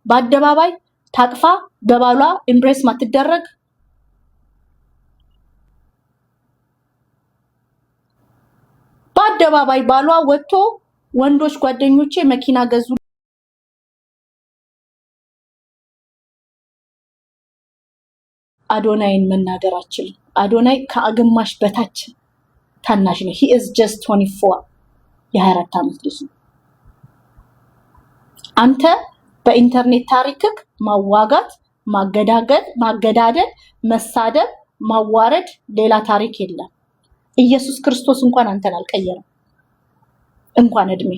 በአደባባይ ታቅፋ በባሏ ኢምፕሬስ ማትደረግ በአደባባይ ባሏ ወጥቶ ወንዶች ጓደኞቼ መኪና ገዙ አዶናይን መናገራችን አዶናይ ከአግማሽ በታች ታናሽ ነው he is just 24 የ24 ዓመት ልጅ አንተ በኢንተርኔት ታሪክክ ማዋጋት ማገዳደል መሳደብ ማዋረድ ሌላ ታሪክ የለም ኢየሱስ ክርስቶስ እንኳን አንተን አልቀየረም እንኳን እድሜ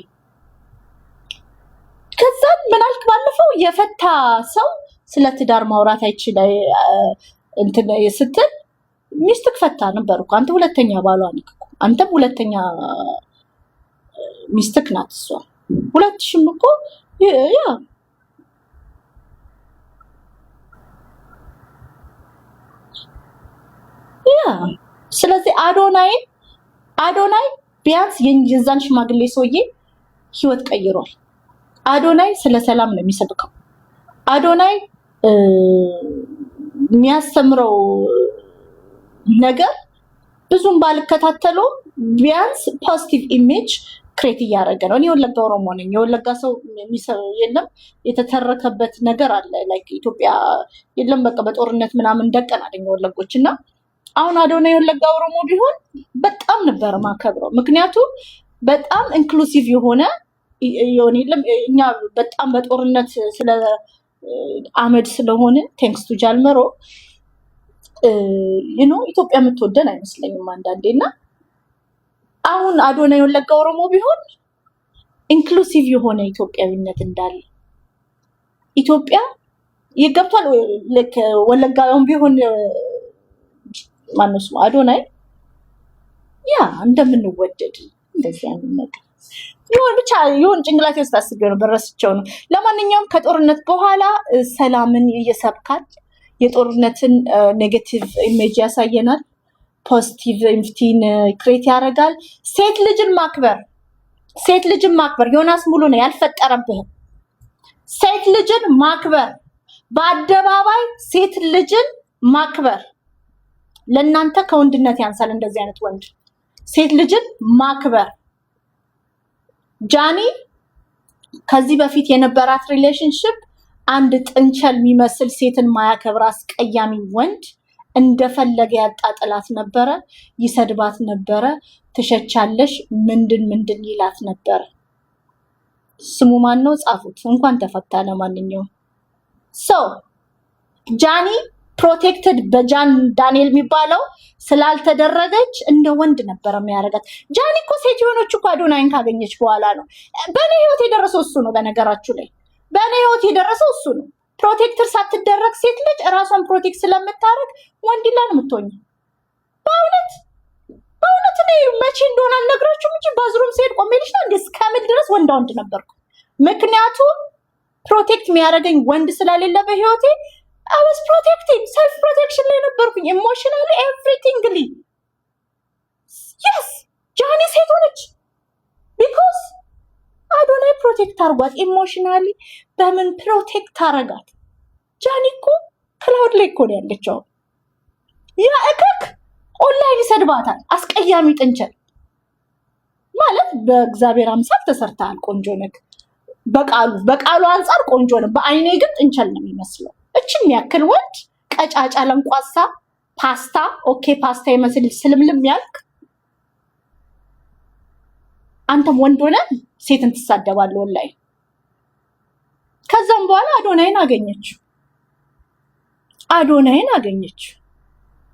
ከዛ ምን አልክ ባለፈው የፈታ ሰው ስለ ትዳር ማውራት አይችልም እንትን ስትል ሚስትክ ፈታ ነበርኩ አንተ ሁለተኛ ባሏ ነክ አንተም ሁለተኛ ሚስትክ ናት እሷ ሁለትሽም እኮ ያ ስለዚህ አዶናይ ቢያንስ የዛን ሽማግሌ ሰውዬ ህይወት ቀይሯል አዶናይ ስለ ሰላም ነው የሚሰብከው አዶናይ የሚያስተምረው ነገር ብዙም ባልከታተለው ቢያንስ ፖዚቲቭ ኢሜጅ ክሬት ያደረገ ነው እኔ ወለጋ ኦሮሞ ነኝ የወለጋ ሰው የለም የተተረከበት ነገር አለ ላይክ ኢትዮጵያ የለም በቃ በጦርነት ምናምን ደቀን አይደል ወለጎችና አሁን አዶናይ የወለጋ ኦሮሞ ቢሆን በጣም ነበር ማከብረው ምክንያቱም በጣም ኢንክሉሲቭ የሆነ የለም እኛ በጣም በጦርነት ስለ አመድ ስለሆነ ቴንክስ ቱ ጃልመሮ ኢትዮጵያ የምትወደን አይመስለኝም አንዳንዴና አሁን አዶናይ የወለጋ ኦሮሞ ቢሆን ኢንክሉሲቭ የሆነ ኢትዮጵያዊነት እንዳለ ኢትዮጵያ ይገብቷል ለክ ወለጋውን ቢሆን ማነው ስሙ አዶናይ ያ እንደምንወደድ እንደዚህ ነገር ብቻ ይሁን ጭንቅላቴ ውስጥ አስቤው ነው በረስቸው ነው ለማንኛውም ከጦርነት በኋላ ሰላምን እየሰብካል የጦርነትን ኔጌቲቭ ኢሜጅ ያሳየናል ፖዚቲቭ ኢምቲን ክሬት ያደርጋል ሴት ልጅን ማክበር ዮናስ ሙሉ ነው ያልፈጠረብህ ሴት ልጅን ማክበር በአደባባይ ሴት ልጅን ማክበር ለእናንተ ከወንድነት ያንሳል እንደዚህ አይነት ወንድ ሴት ልጅን ማክበር ጃኒ ከዚህ በፊት የነበራት ሪሌሽንሺፕ አንድ ጥንቸል የሚመስል ሴትን ማያከብር አስቀያሚ ወንድ እንደፈለገ ያጣጥላት ነበረ ይሰድባት ነበረ ትሸቻለሽ ምንድን ይላት ነበር ስሙ ማን ነው ጻፉት እንኳን ተፈታ ለማንኛውም ጃኒ ፕሮቴክትድ በጃን ዳንኤል የሚባለው ስላልተደረገች እንደ ወንድ ነበር የሚያረጋት ጃኒ እኮ ሴት የሆነች እኮ አዶናይን ካገኘች በኋላ ነው በኔ ህይወት የደረሰው እሱ ነው በነገራችሁ ላይ በኔ ህይወት የደረሰው እሱ ነው ፕሮቴክተር ሳትደረግ ሴት ልጅ ራሷን ፕሮቴክት ስለምታረግ ወንድ ላይ ነው የምትሆኝ በእውነት ነው መቼ እንደሆነ አልነግራችሁም እንጂ ባዝሩም ሲሄድ ቆሜልሽ ነው እስከምን ድረስ ወንድ ነበርኩ ምክንያቱም ፕሮቴክት የሚያረገኝ ወንድ ስለሌለ በህይወቴ I was protecting self protection ላይ ነበርኩኝ emotionally everythingly yes ጃኒ ሴት ሆነች because አዶናይ ፕሮቴክት አርጓት ኢሞሽናሊ በምን ፕሮቴክት አረጋት ጃኒ እኮ ክላውድ ላይ እኮ ነው ያለችው ያ እከክ ኦንላይን ይሰድባታል አስቀያሚ ጥንቸል ማለት በእግዚአብሔር አምሳል ተሰርታል ቆንጆ ነክ በቃሉ አንፃር ቆንጆ ነው በአይኔ ግን ጥንቸል ነው የሚመስለው እቺም ያክል ወንድ ቀጫጫ ለንቋሳ ፓስታ ኦኬ ፓስታ ይመስል ስልምልም ያልክ አንተም ወንድ ሆነ ሴትን ትሳደባለህ ወላይ ከዛም በኋላ አዶናይን አገኘች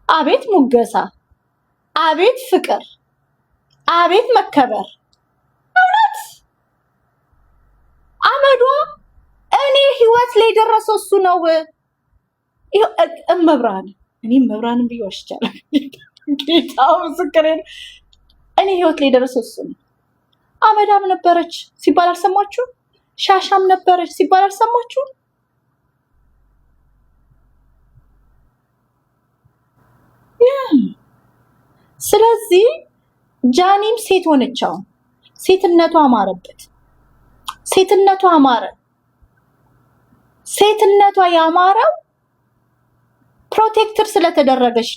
አቤት ሙገሳ አቤት ፍቅር አቤት መከበር እውነት አመዷ እኔ ህይወት ላይ ደረሰው እሱ ነው መብራንን ቢወሽ ይችላል ጌታው ምስክሬን እኔ ህይወት ላይ ደረሰው እሱ ነው አመዳም ነበረች ሲባል አልሰማችሁ ሻሻም ነበረች ሲባል አልሰማችሁ ስለዚህ ጃኒም ሴት ሆነቻው ሴትነቷ አማረ ሴትነቷ ያማረው ፕሮቴክተር ስለተደረገች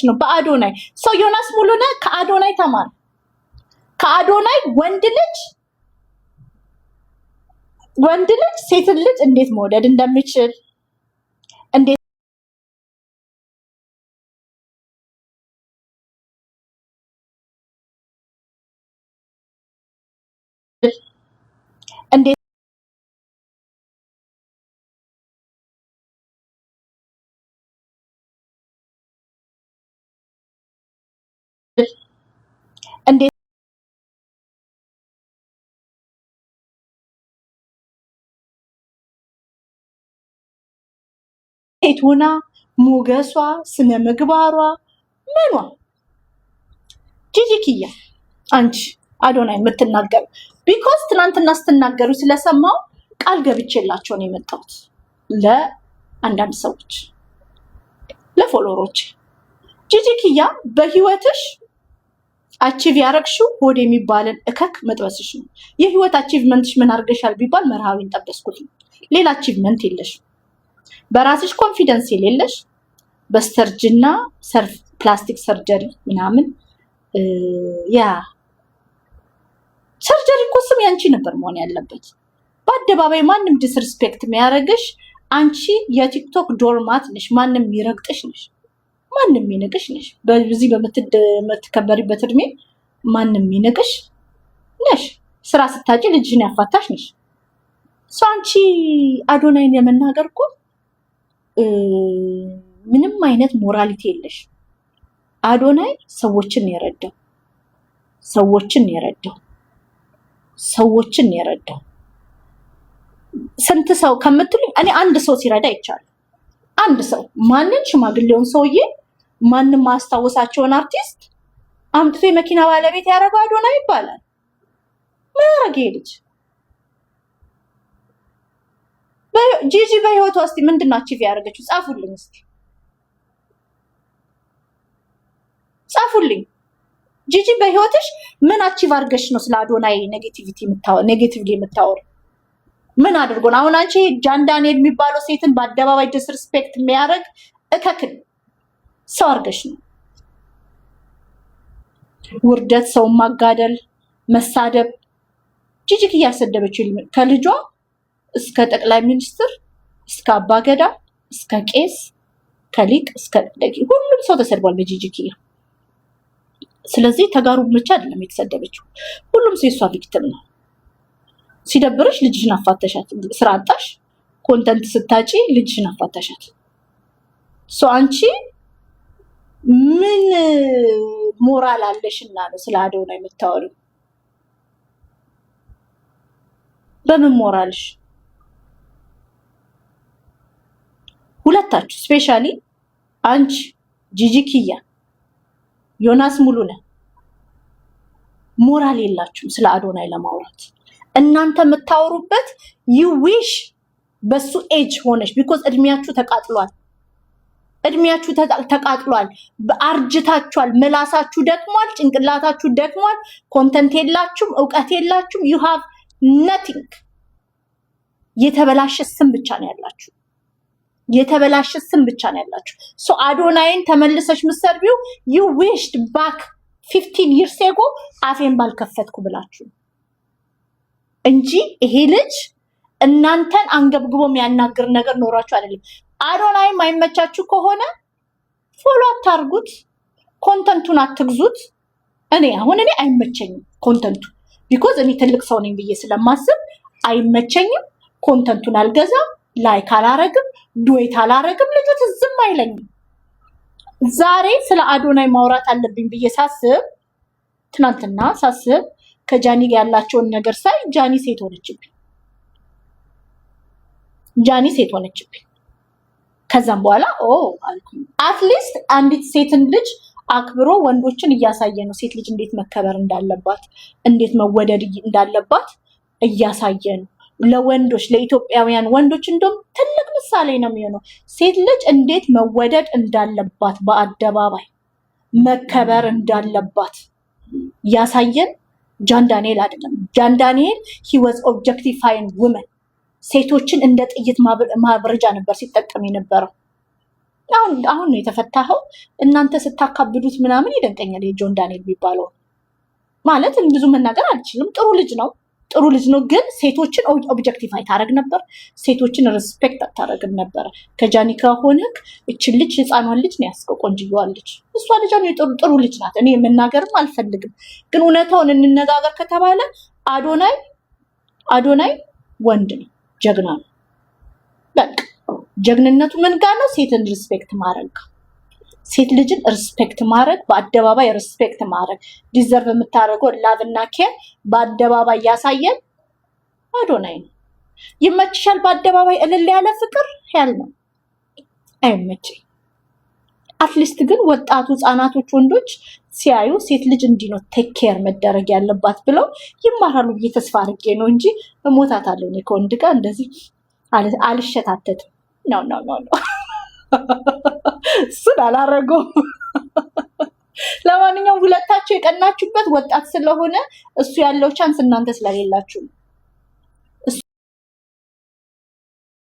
ነው በአዶናይ። ሰው ዮናስ ሙሉነህ ከአዶናይ ተማር። ከአዶናይ ወንድ ልጅ ሴት ልጅ እንዴት መውደድ እንደሚችል እንዴት እንዴት ሴት ሆና ሞገሷ፣ ስነ ምግባሯ ምኗ ጂጂ ኪያ አንቺ አዶናይ የምትናገሩ ቢኮዝ ትናንትና ስትናገሩ ስለሰማው ቃል ገብቼላቸው ነው የመጣሁት ለአንዳንድ ሰዎች ለፎሎወሮች። ጂጂ ኪያ በህይወትሽ አቺቭ ያረግሽው ሆድ የሚባልን እከክ መጥበስሽ ነው። የህይወት አቺቭመንትሽ ምን አድርገሻል ቢባል መርሃዊን ጠበስኩት ነው። ሌላ አቺቭመንት የለሽ። በራስሽ ኮንፊደንስ የሌለሽ በስተርጅና ፕላስቲክ ሰርጀሪ ምናምን ያ ሰርጀሪ እኮ ስም ያንቺ ነበር መሆን ያለበት። በአደባባይ ማንም ዲስሪስፔክት የሚያደርግሽ አንቺ የቲክቶክ ዶርማት ነሽ። ማንም የሚረግጥሽ ነሽ። ማንም ይንቅሽ ነሽ። በዚህ በምትከበሪበት እድሜ ማንም ይንቅሽ ነሽ። ስራ ስታጪ ልጅሽን ያፋታሽ ነሽ። አንቺ አዶናይን የመናገር እኮ ምንም አይነት ሞራሊቲ የለሽ። አዶናይ ሰዎችን የረዳው ስንት ሰው ከምትሉኝ እኔ አንድ ሰው ሲረዳ ይቻላል። አንድ ሰው ማንን? ሽማግሌውን ሰውዬ ማንም ማስታወሳቸውን አርቲስት አምጥቶ የመኪና ባለቤት ያደረገው አዶናይ ይባላል። ምን ያደረገ ልጅ? ጂጂ በህይወቷ እስቲ ምንድነው አቺቭ ያደረገችው? ጻፉልኝ እስቲ ጻፉልኝ። ጂጂ በህይወትሽ ምን አቺቭ አድርገሽ ነው ስለ አዶናይ ኔጌቲቭሊ የምታወሪ? ምን አድርጎ ነው? አሁን አንቺ ጃን ዳንኤል የሚባለው ሴትን በአደባባይ ዲስሪስፔክት የሚያደርግ እከክን ሰው አድርገሽ ነው። ውርደት፣ ሰው ማጋደል፣ መሳደብ። ጂጂ ኪያ ያልሰደበችው ከልጇ እስከ ጠቅላይ ሚኒስትር እስከ አባገዳ እስከ ቄስ ከሊቅ እስከ ሁሉም ሰው ተሰድቧል በጂጂ ኪያ። ስለዚህ ተጋሩ ብቻ አይደለም የተሰደበችው፣ ሁሉም ሰው የሷ ቪክቲም ነው። ሲደብርሽ ልጅሽን አፋተሻት። ስራ አጣሽ፣ ኮንተንት ስታጪ ልጅሽን አፋተሻት። አንቺ ምን ሞራል አለሽና ነው ስለ አዶናይ የምታወሪው? በምን ሞራልሽ? ሁለታችሁ ስፔሻሊ አንቺ ጂጂ ኪያ፣ ዮናስ ሙሉነህ ሞራል የላችሁም ስለ አዶናይ ለማውራት። እናንተ የምታወሩበት ዊሽ በሱ ኤጅ ሆነሽ ቢኮዝ እድሜያችሁ ተቃጥሏል። አርጅታችኋል። ምላሳችሁ ደክሟል። ጭንቅላታችሁ ደክሟል። ኮንተንት የላችሁም፣ እውቀት የላችሁም። ዩ ሃቭ ነቲንግ። የተበላሸ ስም ብቻ ነው ያላችሁ። አዶናይን ተመልሰሽ ምሰርቢው ዩ ዊሽድ ባክ 15 years ago አፌን ባልከፈትኩ ብላችሁ እንጂ ይሄ ልጅ እናንተን አንገብግቦ የሚያናግር ነገር ኖራችሁ አይደለም። አዶናይ ማይመቻችሁ ከሆነ ፎሎ አታርጉት፣ ኮንተንቱን አትግዙት። እኔ አይመቸኝም ኮንተንቱ ቢኮዝ እኔ ትልቅ ሰው ነኝ ብዬ ስለማስብ አይመቸኝም። ኮንተንቱን አልገዛም፣ ላይክ አላረግም፣ ዱዌት አላረግም። ልጁ ትዝም አይለኝም። ዛሬ ስለ አዶናይ ማውራት አለብኝ ብዬ ትናንትና ሳስብ ከጃኒ ጋር ያላቸውን ነገር ሳይ ጃኒ ሴት ሆነችብኝ። ከዛም በኋላ አልኩኝ አትሊስት አንዲት ሴትን ልጅ አክብሮ ወንዶችን እያሳየ ነው። ሴት ልጅ እንዴት መከበር እንዳለባት፣ እንዴት መወደድ እንዳለባት እያሳየ ነው። ለወንዶች ለኢትዮጵያውያን ወንዶች እንደውም ትልቅ ምሳሌ ነው የሚሆነው። ሴት ልጅ እንዴት መወደድ እንዳለባት፣ በአደባባይ መከበር እንዳለባት ያሳየን ጃን ዳንኤል አይደለም። ጃን ዳንኤል he was objectifying women ሴቶችን እንደ ጥይት ማብረጃ ነበር ሲጠቀም የነበረው። አሁን ነው የተፈታኸው። እናንተ ስታካብዱት ምናምን ይደንቀኛል። የጆን ዳንኤል የሚባለው ማለት ብዙ መናገር አልችልም። ጥሩ ልጅ ነው፣ ግን ሴቶችን ኦብጀክቲፋይ ታደርግ ነበር። ሴቶችን ሪስፔክት አታደርግም ነበር። ከጃኒካ ሆነክ እችን ልጅ ህፃኗን ልጅ ነው ያስቀው፣ ቆንጅየዋን ልጅ። እሷ ልጅ ጥሩ ልጅ ናት። እኔ መናገርም አልፈልግም፣ ግን እውነታውን እንነጋገር ከተባለ አዶናይ ወንድ ነው፣ ጀግና ነው። በቃ ጀግንነቱ ምን ጋር ነው? ሴትን ሪስፔክት ማድረግ፣ ሴት ልጅን ሪስፔክት ማድረግ፣ በአደባባይ ሪስፔክት ማድረግ፣ ዲዘርቭ የምታደርገው ላቭና ኬር በአደባባይ ያሳየን አዶናይ ነው። ይመችሻል? በአደባባይ እልል ያለ ፍቅር ያል ነው አይመችም። አትሊስት ግን ወጣቱ ህፃናቶች፣ ወንዶች ሲያዩ ሴት ልጅ እንዲህ ነው ቴክ ኬር መደረግ ያለባት ብለው ይማራሉ ብዬ ተስፋ አድርጌ ነው እንጂ እሞታታለሁ እኔ ከወንድ ጋር እንደዚህ አልሸታተትም። ነው እሱን አላረገውም። ለማንኛውም ሁለታችሁ የቀናችሁበት ወጣት ስለሆነ እሱ ያለው ቻንስ እናንተ ስለሌላችሁ